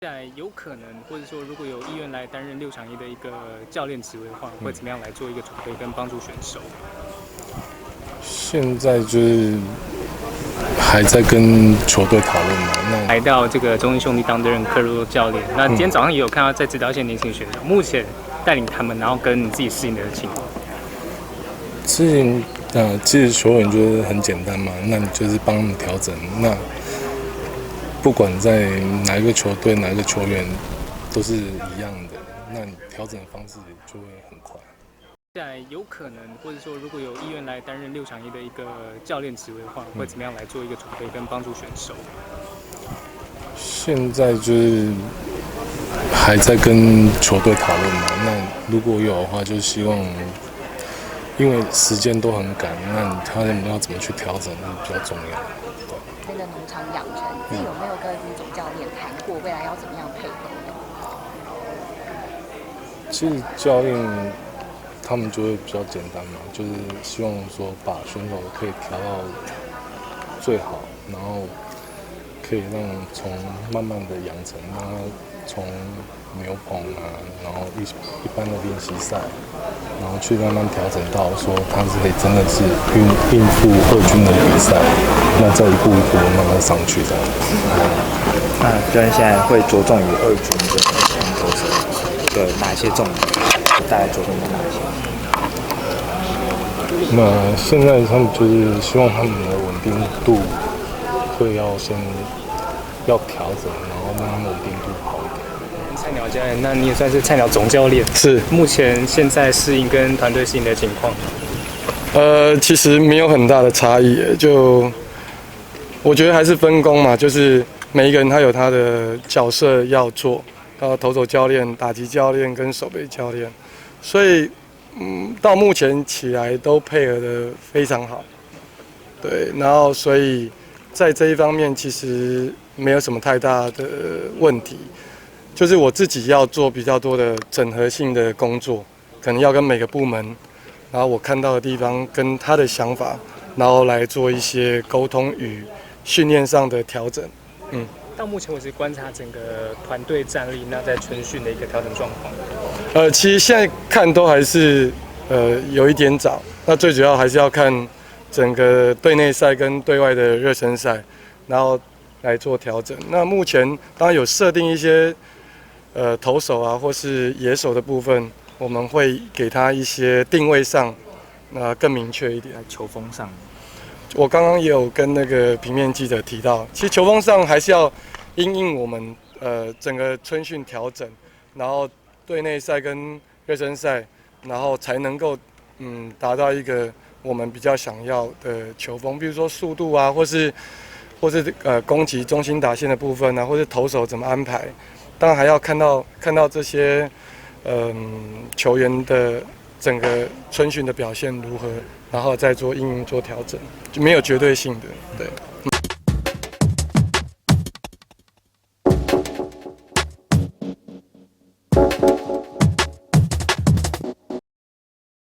在有可能，或者说如果有意愿来担任6场1的一个教练职位的话，会怎么样来做一个准备跟帮助选手？现在就是还在跟球队讨论嘛。那来到这个中英兄弟担任克洛教练，那今天早上也有看到在指导一些年轻选手，目前带领他们，然后跟你自己适应的情况。其实球员就是很简单嘛，那你就是帮他们调整。那不管在哪一个球队、哪一个球员，都是一样的。那你调整的方式就会很快。在有可能，或者说如果有意愿来担任6场1的一个教练职位的话，会怎么样来做一个准备跟帮助选手？现在就是还在跟球队讨论嘛。那如果有的话，就希望，因为时间都很赶，那他们要怎么去调整是比较重要。那个农场养成，自己有没有跟总教练谈过未来要怎么样配合的？其实教练他们就会比较简单嘛，就是希望说把选手可以调到最好，然后可以让从慢慢的养成，让他从牛棚啊，然后一般的练习赛，然后去慢慢调整到说他是可以真的是应付二军的比赛，那再一步一步慢慢上去这样。那教练现在会着重于二军的投手的哪些重点？大概着重在哪些？那现在他们就是希望他们的稳定度会先要调整，然后让他们稳定度好一点。菜鸟教练，那你也算是菜鸟总教练，是目前现在适应跟团队适应的情况。其实没有很大的差异，就我觉得还是分工嘛，就是每一个人他有他的角色要做，投手教练、打击教练跟守备教练，所以到目前起来都配合得非常好，对，然后所以在这一方面其实没有什么太大的问题，就是我自己要做比较多的整合性的工作，可能要跟每个部门，然后我看到的地方跟他的想法，然后来做一些沟通与训练上的调整。到目前为止观察整个团队战力，那在春训的一个调整状况。其实现在看都还是有一点早，那最主要还是要看整个队内赛跟对外的热身赛，然后来做调整。那目前当然有设定一些投手啊或是野手的部分，我们会给他一些定位上更明确一点。在球风上，我刚刚也有跟那个平面记者提到，其实球风上还是要因应我们整个春训调整，然后队内赛跟热身赛，然后才能够达到一个我们比较想要的球风，比如说速度啊，或是攻击中心打线的部分啊，或是投手怎么安排，当然还要看到这些球员的整个春训的表现如何，然后再做应用做调整，就没有绝对性的，对。